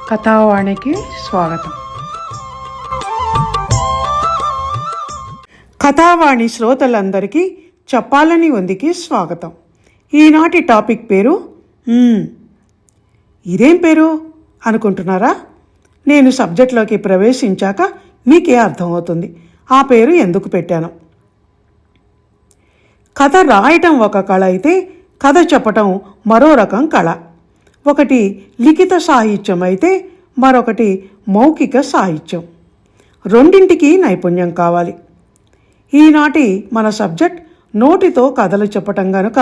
కథావాణికి స్వాగతం. కథావాణి శ్రోతలందరికీ చెప్పాలని ఉందికి స్వాగతం. ఈనాటి టాపిక్ పేరు ఇదేం పేరు అనుకుంటున్నారా? నేను సబ్జెక్ట్లోకి ప్రవేశించాక మీకే అర్థమవుతుంది ఆ పేరు ఎందుకు పెట్టాను. కథ రాయటం ఒక కళ అయితే కథ చెప్పటం మరో రకం కళ. ఒకటి లిఖిత సాహిత్యం అయితే మరొకటి మౌఖిక సాహిత్యం. రెండింటికి నైపుణ్యం కావాలి. ఈనాటి మన సబ్జెక్ట్ నోటితో కథలు చెప్పటం గనుక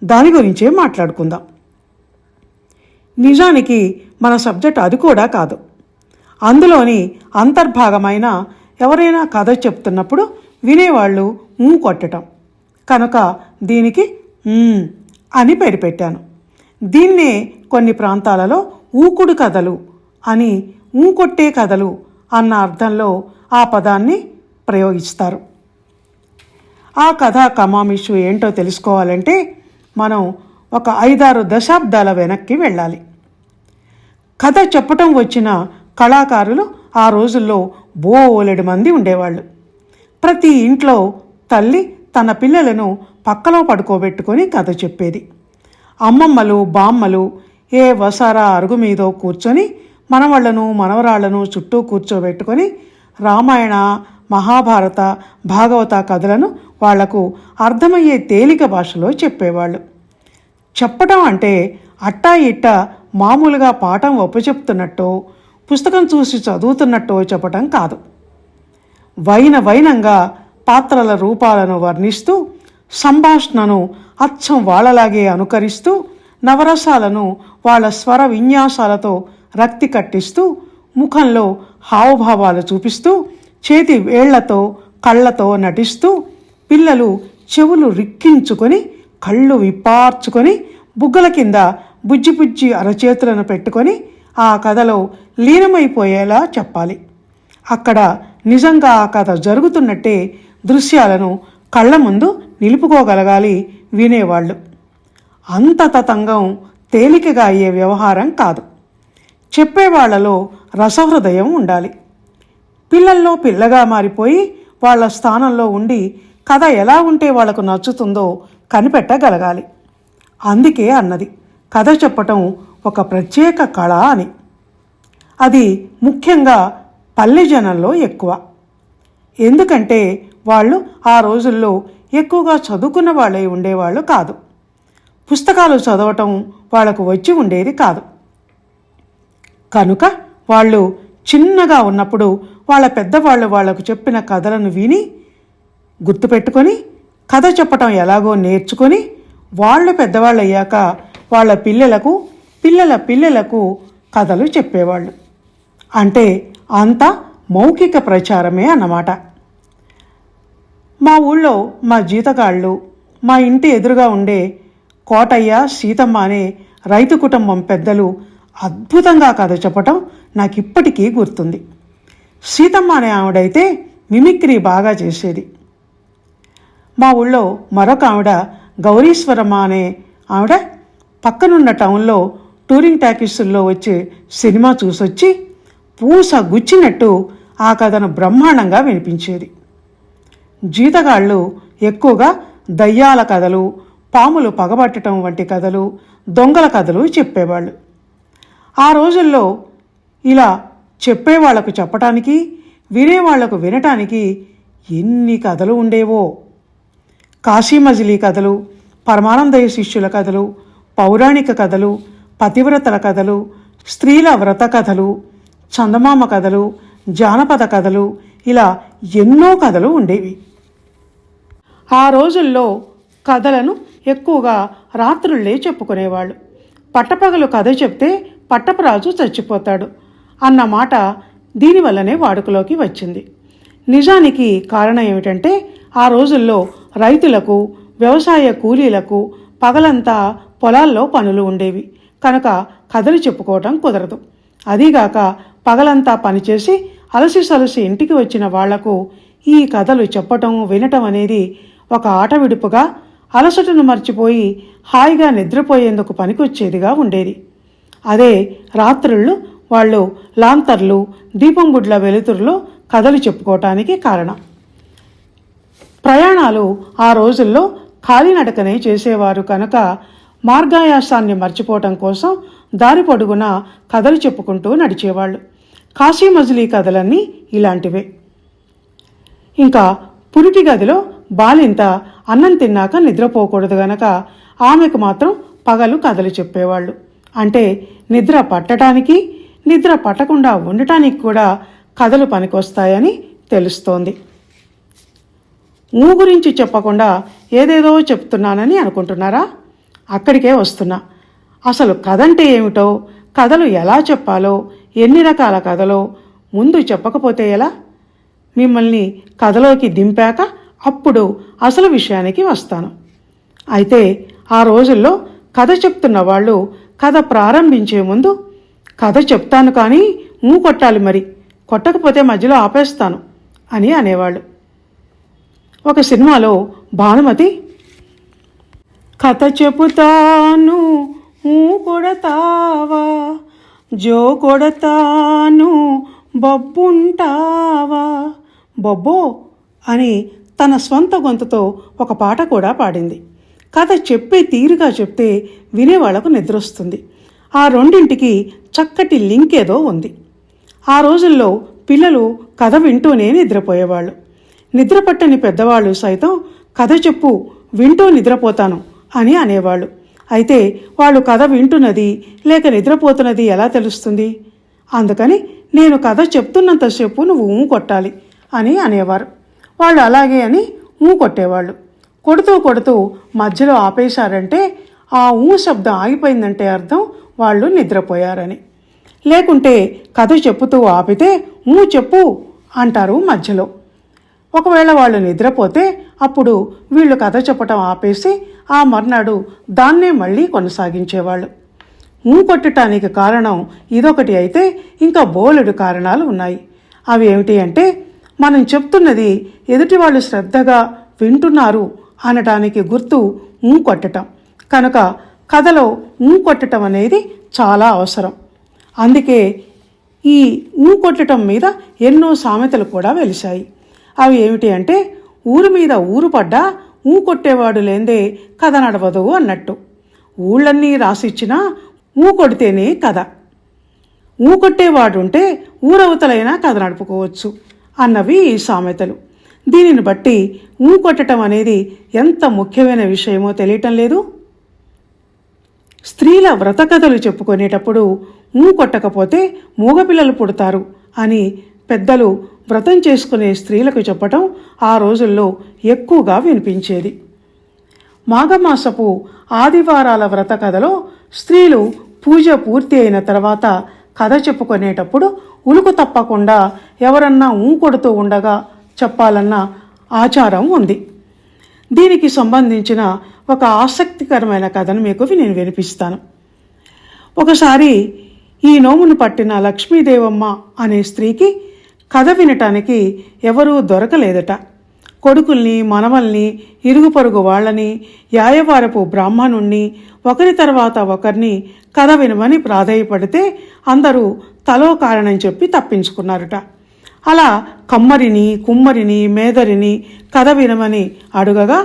దాని గురించే మాట్లాడుకుందాం. నిజానికి మన సబ్జెక్ట్ అది కూడా కాదు. అందులోని అంతర్భాగమైన ఎవరైనా కథ చెప్తున్నప్పుడు వినేవాళ్ళు కొట్టటం కనుక దీనికి అని పేరు పెట్టాను. దీన్నే కొన్ని ప్రాంతాలలో ఊకుడు కథలు అని, కొట్టే కథలు అన్న అర్థంలో ఆ పదాన్ని ప్రయోగిస్తారు. ఆ కథ కమామిషు ఏంటో తెలుసుకోవాలంటే మనం ఒక 5-6 దశాబ్దాల వెనక్కి వెళ్ళాలి. కథ చెప్పటం వచ్చిన కళాకారులు ఆ రోజుల్లో బోలెడు మంది ఉండేవాళ్ళు. ప్రతి ఇంట్లో తల్లి తన పిల్లలను పక్కలో పడుకోబెట్టుకొని కథ చెప్పేది. అమ్మమ్మలు బామ్మలు ఏ వసారా అరుగు మీదో కూర్చొని మనవళ్లను మనవరాళ్లను చుట్టూ కూర్చోబెట్టుకొని రామాయణ మహాభారత భాగవత కథలను వాళ్లకు అర్థమయ్యే తేలిక భాషలో చెప్పేవాళ్ళు. చెప్పటం అంటే అట్టా ఇట్టా మామూలుగా పాఠం ఒప్పచెప్తున్నట్టో పుస్తకం చూసి చదువుతున్నట్టో చెప్పటం కాదు. వైనంగా పాత్రల రూపాలను వర్ణిస్తూ సంభాషణను అచ్చం వాళ్ళలాగే అనుకరిస్తూ నవరసాలను వాళ్ళ స్వర విన్యాసాలతో రక్తి కట్టిస్తూ ముఖంలో హావభావాలు చూపిస్తూ చేతి వేళ్లతో కళ్ళతో నటిస్తూ పిల్లలు చెవులు రిక్కించుకొని కళ్ళు విప్పార్చుకొని బుగ్గల కింద బుజ్జి అరచేతులను పెట్టుకొని ఆ కథలో లీనమైపోయేలా చెప్పాలి. అక్కడ నిజంగా ఆ కథ జరుగుతున్నట్టే దృశ్యాలను కళ్ళ ముందు నిలుపుకోగలగాలి వినేవాళ్ళు. అంత తతంగం తేలికగా అయ్యే వ్యవహారం కాదు. చెప్పేవాళ్లలో రసహృదయం ఉండాలి. పిల్లల్లో పిల్లగా మారిపోయి వాళ్ల స్థానంలో ఉండి కథ ఎలా ఉంటే వాళ్లకు నచ్చుతుందో కనిపెట్టగలగాలి. అందుకే అన్నది కథ చెప్పటం ఒక ప్రత్యేక కళ అని. అది ముఖ్యంగా పల్లె జనంలో ఎక్కువ. ఎందుకంటే వాళ్ళు ఆ రోజుల్లో ఎక్కువగా చదువుకున్న వాళ్ళే ఉండేవాళ్ళు కాదు. పుస్తకాలు చదవటం వాళ్లకు వచ్చి ఉండేది కాదు. కనుక వాళ్ళు చిన్నగా ఉన్నప్పుడు వాళ్ళ పెద్దవాళ్ళు వాళ్లకు చెప్పిన కథలను విని గుర్తుపెట్టుకొని కథ చెప్పటం ఎలాగో నేర్చుకొని వాళ్ళు పెద్దవాళ్ళు అయ్యాక వాళ్ళ పిల్లలకు పిల్లల పిల్లలకు కథలు చెప్పేవాళ్ళు. అంటే అంతా మౌఖిక ప్రచారమే అన్నమాట. మా ఊళ్ళో మా జీతగాళ్ళు మా ఇంటి ఎదురుగా ఉండే కోటయ్య సీతమ్మ అనే రైతు కుటుంబం పెద్దలు అద్భుతంగా కథ చెప్పటం నాకు ఇప్పటికీ గుర్తుంది. సీతమ్మ అనే ఆవిడైతే మిమిక్రీ బాగా చేసేది. మా ఊళ్ళో మరొక ఆవిడ గౌరీశ్వరమ్మ అనే ఆవిడ పక్కనున్న టౌన్లో టూరింగ్ టాకీసుల్లో వచ్చే సినిమా చూసొచ్చి పూస గుచ్చినట్టు ఆ కథను బ్రహ్మాండంగా వినిపించేది. జీతగాళ్ళు ఎక్కువగా దయ్యాల కథలు, పాములు పగబట్టడం వంటి కథలు, దొంగల కథలు చెప్పేవాళ్ళు. ఆ రోజుల్లో ఇలా చెప్పేవాళ్లకు చెప్పటానికి వినేవాళ్లకు వినటానికి ఎన్ని కథలు ఉండేవో. కాశీమజిలీ కథలు, పరమానందయ్య శిష్యుల కథలు, పౌరాణిక కథలు, పతివ్రతల కథలు, స్త్రీల వ్రత కథలు, చందమామ కథలు, జానపద కథలు, ఇలా ఎన్నో కథలు ఉండేవి. ఆ రోజుల్లో కథలను ఎక్కువగా రాత్రుళ్ళే చెప్పుకునేవాళ్ళు. పట్టపగలు కథ చెప్తే పట్టపరాజు చచ్చిపోతాడు అన్న మాట దీనివల్లనే వాడుకలోకి వచ్చింది. నిజానికి కారణం ఏమిటంటే ఆ రోజుల్లో రైతులకు వ్యవసాయ కూలీలకు పగలంతా పొలాల్లో పనులు ఉండేవి కనుక కథలు చెప్పుకోవటం కుదరదు. అదీగాక పగలంతా పనిచేసి అలసి ఇంటికి వచ్చిన వాళ్లకు ఈ కథలు చెప్పటం వినటం అనేది ఒక ఆట విడుపుగా అలసటను మర్చిపోయి హాయిగా నిద్రపోయేందుకు పనికొచ్చేదిగా ఉండేది. అదే రాత్రుళ్ళు వాళ్ళు లాంతర్లు, దీపం బుడ్ల వెలుతురులో కథలు చెప్పుకోవటానికి కారణం. ప్రయాణాలు ఆ రోజుల్లో కాలినడకనే చేసేవారు కనుక మార్గాయాసాన్ని మర్చిపోవటం కోసం దారి పొడుగునా కథలు చెప్పుకుంటూ నడిచేవాళ్ళు. కాశీ మజిలీ కథలన్నీ ఇలాంటివే. ఇంకా పురిటి గదిలో బాలింత అన్నం తిన్నాక నిద్రపోకూడదు గనక ఆమెకు మాత్రం పగలు కథలు చెప్పేవాళ్ళు. అంటే నిద్ర పట్టడానికి, నిద్ర పట్టకుండా ఉండటానికి కూడా కథలు పనికొస్తాయని తెలుస్తోంది. గురించి చెప్పకుండా ఏదేదో చెప్తున్నానని అనుకుంటున్నారా? అక్కడికే వస్తున్నా. అసలు కథ అంటే ఏమిటో, కథలు ఎలా చెప్పాలో, ఎన్ని రకాల కథలో ముందు చెప్పకపోతే ఎలా? మిమ్మల్ని కథలోకి దింపాక అప్పుడు అసలు విషయానికి వస్తాను. అయితే ఆ రోజుల్లో కథ చెప్తున్న వాళ్ళు కథ ప్రారంభించే ముందు కథ చెప్తాను కానీ కొట్టాలి, మరి కొట్టకపోతే మధ్యలో ఆపేస్తాను అని అనేవాళ్ళు. ఒక సినిమాలో భానుమతి కథ చెబుతాను కొడతావా, జో కొడతాను బొబ్బుంటావా, బొబ్బో అని తన స్వంత గొంతుతో ఒక పాట కూడా పాడింది. కథ చెప్పే తీరుగా చెప్తే వినేవాళ్లకు నిద్రొస్తుంది. ఆ రెండింటికి చక్కటి లింక్ ఏదో ఉంది. ఆ రోజుల్లో పిల్లలు కథ వింటూనే నిద్రపోయేవాళ్ళు. నిద్రపట్టని పెద్దవాళ్ళు సైతం కథ చెప్పు, వింటూ నిద్రపోతాను అని అనేవాళ్ళు. అయితే వాళ్ళు కథ వింటున్నది లేక నిద్రపోతున్నది ఎలా తెలుస్తుంది? అందుకని నేను కథ చెప్తున్నంతసేపు నువ్వు కొట్టాలి అని అనేవారు. వాళ్ళు అలాగే అని కొట్టేవాళ్ళు. కొడుతూ కొడుతూ మధ్యలో ఆపేశారంటే ఆ శబ్దం ఆగిపోయిందంటే అర్థం వాళ్ళు నిద్రపోయారని. లేకుంటే కథ చెప్పుతూ ఆపితే చెప్పు అంటారు మధ్యలో. ఒకవేళ వాళ్ళు నిద్రపోతే అప్పుడు వీళ్ళు కథ చెప్పటం ఆపేసి ఆ మర్నాడు దాన్నే మళ్ళీ కొనసాగించేవాళ్ళు. కొట్టడానికి కారణం ఇదొకటి అయితే ఇంకా బోలెడు కారణాలు ఉన్నాయి. అవి ఏమిటి అంటే, మనం చెప్తున్నది ఎదుటి వాళ్ళు శ్రద్ధగా వింటున్నారు అనటానికి గుర్తు కొట్టటం. కనుక కథలో కొట్టటం అనేది చాలా అవసరం. అందుకే ఈ కొట్టటం మీద ఎన్నో సామెతలు కూడా వెలిశాయి. అవి ఏమిటి అంటే, ఊరు మీద ఊరు పడ్డా కొట్టేవాడు లేందే కథ నడవదు అన్నట్టు. ఊళ్ళన్నీ రాసిచ్చినా కొడితేనే కథ. కొట్టేవాడుంటే ఊరవతలైనా కథ నడుపుకోవచ్చు అన్నవి ఈ సామెతలు. దీనిని బట్టి కొట్టడం అనేది ఎంత ముఖ్యమైన విషయమో తెలియటం లేదు. స్త్రీల వ్రత కథలు చెప్పుకునేటప్పుడు కొట్టకపోతే మూగపిల్లలు పుడతారు అని పెద్దలు వ్రతం చేసుకునే స్త్రీలకు చెప్పటం ఆ రోజుల్లో ఎక్కువగా వినిపించేది. మాఘమాసపు ఆదివారాల వ్రత కథలో స్త్రీలు పూజ పూర్తి అయిన తర్వాత కథ చెప్పుకునేటప్పుడు ఉలుకు తప్పకుండా ఎవరన్నా కొడుతూ ఉండగా చెప్పాలన్న ఆచారం ఉంది. దీనికి సంబంధించిన ఒక ఆసక్తికరమైన కథను మీకు నేను వినిపిస్తాను. ఒకసారి ఈ నోమును పట్టిన లక్ష్మీదేవమ్మ అనే స్త్రీకి కథ వినటానికి ఎవరూ దొరకలేదట. కొడుకుల్ని, మనవల్ని, ఇరుగు పొరుగు వాళ్ళని, యాయవారపు బ్రాహ్మణుణ్ణి ఒకరి తర్వాత ఒకరిని కథ వినమని ప్రాధేయపడితే అందరూ తలో కారణం చెప్పి తప్పించుకున్నారట. అలా కమ్మరిని, కుమ్మరిని, మేదరిని కథ వినమని అడుగగా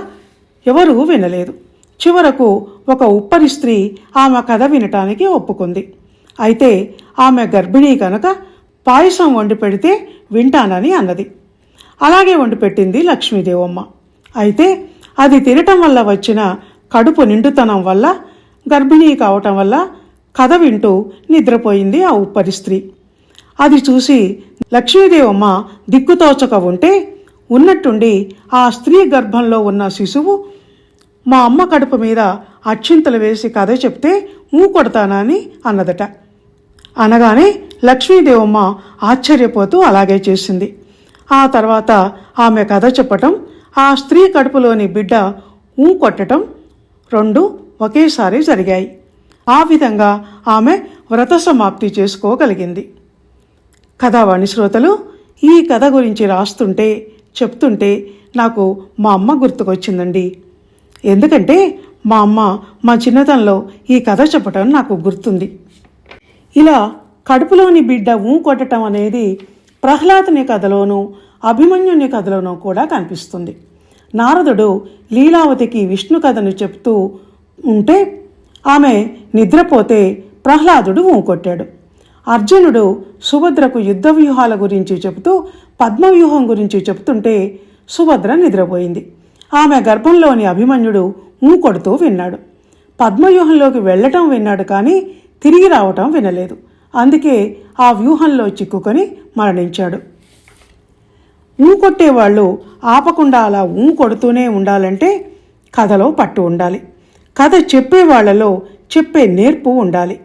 ఎవరూ వినలేదు. చివరకు ఒక ఉప్పరి స్త్రీ ఆమె కథ వినటానికి ఒప్పుకుంది. అయితే ఆమె గర్భిణీ కనుక పాయసం వండి పెడితే వింటానని అన్నది. అలాగే వండి పెట్టింది లక్ష్మీదేవమ్మ. అయితే అది తినటం వల్ల వచ్చిన కడుపు నిండుతనం వల్ల, గర్భిణీ కావటం వల్ల కథ వింటూ నిద్రపోయింది ఆ ఉప్పరి స్త్రీ. అది చూసి లక్ష్మీదేవమ్మ దిక్కుతోచక ఉంటే ఉన్నట్టుండి ఆ స్త్రీ గర్భంలో ఉన్న శిశువు మా అమ్మ కడుపు మీద అక్షింతలు వేసి కథ చెప్తే కొడతానని అన్నదట. అనగానే లక్ష్మీదేవమ్మ ఆశ్చర్యపోతూ అలాగే చేసింది. ఆ తర్వాత ఆమె కథ చెప్పటం, ఆ స్త్రీ కడుపులోని బిడ్డ కొట్టడం రెండు ఒకేసారి జరిగాయి. ఆ విధంగా ఆమె వ్రత సమాప్తి చేసుకోగలిగింది. కథావాణి శ్రోతలు, ఈ కథ గురించి రాస్తుంటే చెప్తుంటే నాకు మా అమ్మ గుర్తుకొచ్చిందండి. ఎందుకంటే మా అమ్మ మా చిన్నతనంలో ఈ కథ చెప్పటం నాకు గుర్తుంది. ఇలా కడుపులోని బిడ్డ కొట్టడం అనేది ప్రహ్లాదుని కథలోనూ అభిమన్యుని కథలోనూ కూడా కనిపిస్తుంది. నారదుడు లీలావతికి విష్ణు కథను చెప్తూ ఉంటే ఆమె నిద్రపోతే ప్రహ్లాదుడు కొట్టాడు. అర్జునుడు సుభద్రకు యుద్ధ వ్యూహాల గురించి చెబుతూ పద్మవ్యూహం గురించి చెబుతుంటే సుభద్ర నిద్రపోయింది. ఆమె గర్భంలోని అభిమన్యుడు కొడుతూ విన్నాడు. పద్మవ్యూహంలోకి వెళ్ళటం విన్నాడు, కానీ తిరిగి రావటం వినలేదు. అందుకే ఆ వ్యూహంలో చిక్కుకొని మరణించాడు. కొట్టేవాళ్ళు ఆపకుండా అలా కొడుతూనే ఉండాలంటే కథలో పట్టు ఉండాలి. కథ చెప్పేవాళ్లలో చెప్పే నేర్పు ఉండాలి.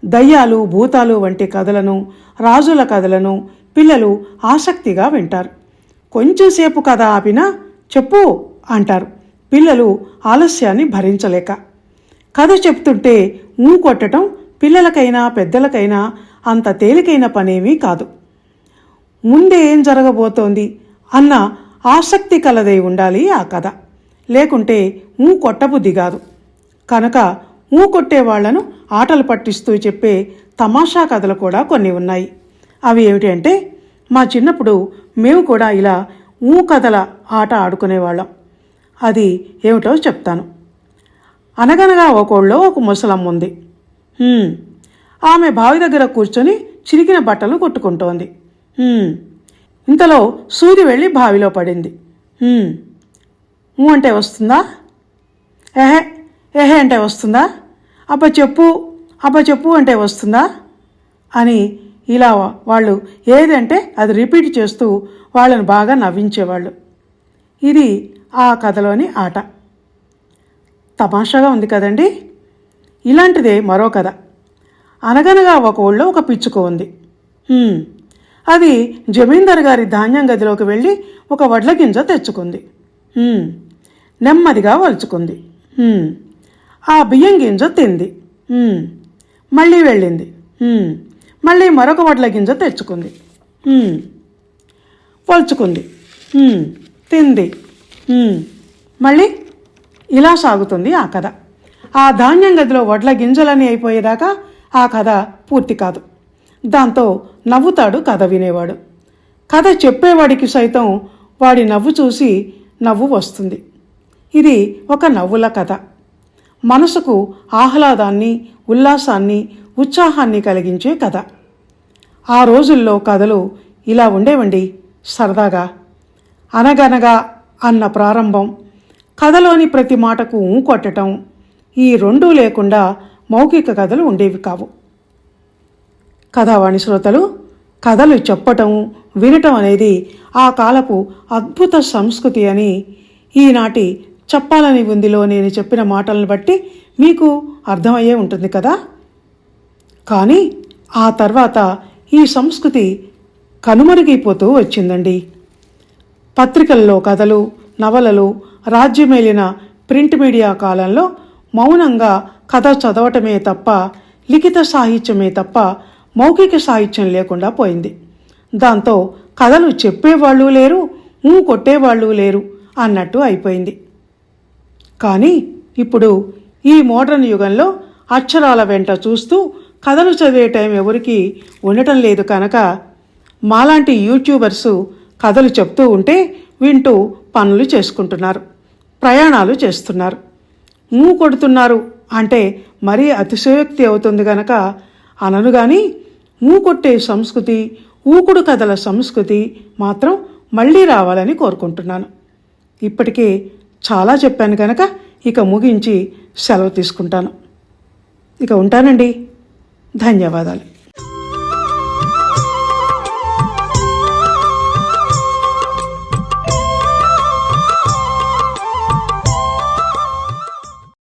దయ్యాలు, భూతాలు వంటి కథలను, రాజుల కథలను పిల్లలు ఆసక్తిగా వింటారు. కొంచెంసేపు కథ ఆపినా చెప్పు అంటారు పిల్లలు ఆలస్యాన్ని భరించలేక. కథ చెప్తుంటే కొట్టడం పిల్లలకైనా పెద్దలకైనా అంత తేలికైన పనేమీ కాదు. ముందే ఏం జరగబోతోంది అన్న ఆసక్తి కలదై ఉండాలి ఆ కథ. లేకుంటే కొట్టబుద్ధి కాదు. కనుక కొట్టే వాళ్లను ఆటలు పట్టిస్తూ చెప్పే తమాషా కథలు కూడా కొన్ని ఉన్నాయి. అవి ఏమిటి అంటే, మా చిన్నప్పుడు మేము కూడా ఇలా కథల ఆట ఆడుకునేవాళ్ళం. అది ఏమిటో చెప్తాను. అనగనగా ఒకళ్ళో ఒక ముసలమ్మ ఉంది. ఆమె బావి దగ్గర కూర్చొని చిరిగిన బట్టలు కొట్టుకుంటోంది. ఇంతలో సూది వెళ్ళి బావిలో పడింది. అంటే వస్తుందా? ఏహే ఏహే అంటే వస్తుందా? అబ్బ చెప్పు అంటే వస్తుందా అని ఇలా వాళ్ళు ఏదంటే అది రిపీట్ చేస్తూ వాళ్ళను బాగా నవ్వించేవాళ్ళు. ఇది ఆ కథలోని ఆట. తమాషాగా ఉంది కదండి. ఇలాంటిదే మరో కథ. అనగనగా ఒక ఊళ్ళో ఒక పిచ్చుక ఉంది. అది జమీందారు గారి ధాన్యం గదిలోకి వెళ్ళి ఒక వడ్ల గింజ తెచ్చుకుంది. నెమ్మదిగా వలుచుకుంది. ఆ బియ్యం గింజ తింది. మళ్ళీ వెళ్ళింది. మళ్ళీ మరొక వడ్ల గింజ తెచ్చుకుంది. వలుచుకుంది. తింది. మళ్ళీ ఇలా సాగుతుంది ఆ కథ. ఆ ధాన్యం గదిలో వడ్ల గింజలన్నీ అయిపోయేదాకా ఆ కథ పూర్తి కాదు. దాంతో నవ్వుతాడు కథ వినేవాడు. కథ చెప్పేవాడికి సైతం వాడి నవ్వు చూసి నవ్వు వస్తుంది. ఇది ఒక నవ్వుల కథ. మనసుకు ఆహ్లాదాన్ని, ఉల్లాసాన్ని, ఉత్సాహాన్ని కలిగించే కథ. ఆ రోజుల్లో కథలు ఇలా ఉండేవండి, సరదాగా. అనగనగా అన్న ప్రారంభం, కథలోని ప్రతి మాటకు కొట్టడం, ఈ రెండూ లేకుండా మౌఖిక కథలు ఉండేవి కావు. కథావాణి శ్రోతలు, కథలు చెప్పటం, వినటం అనేది ఆ కాలపు అద్భుత సంస్కృతి అని ఈనాటి చెప్పాలని ఉందిలో నేను చెప్పిన మాటలను బట్టి మీకు అర్థమయ్యే ఉంటుంది కదా. కానీ ఆ తర్వాత ఈ సంస్కృతి కనుమరుగైపోతూ వచ్చిందండి. పత్రికల్లో కథలు, నవలలు రాజ్యమేలిన ప్రింట్ మీడియా కాలంలో మౌనంగా కథ చదవటమే తప్ప, లిఖిత సాహిత్యమే తప్ప మౌఖిక సాహిత్యం లేకుండా పోయింది. దాంతో కథలు చెప్పేవాళ్ళు లేరు, కొట్టేవాళ్ళు లేరు అన్నట్టు అయిపోయింది. కానీ ఇప్పుడు ఈ మోడ్రన్ యుగంలో అక్షరాల వెంట చూస్తూ కథలు చదివే టైం ఎవరికీ ఉండటం లేదు. కనుక మాలాంటి యూట్యూబర్సు కథలు చెప్తూ ఉంటే వింటూ పనులు చేసుకుంటున్నారు, ప్రయాణాలు చేస్తున్నారు. కొడుతున్నారు అంటే మరీ అతిశయోక్తి అవుతుంది గనక అనను. కానీ కొట్టే సంస్కృతి, ఊకుడు కథల సంస్కృతి మాత్రం మళ్ళీ రావాలని కోరుకుంటున్నాను. ఇప్పటికే చాలా చెప్పాను కనుక ఇక ముగించి సెలవు తీసుకుంటాను. ఇక ఉంటానండి. ధన్యవాదాలు.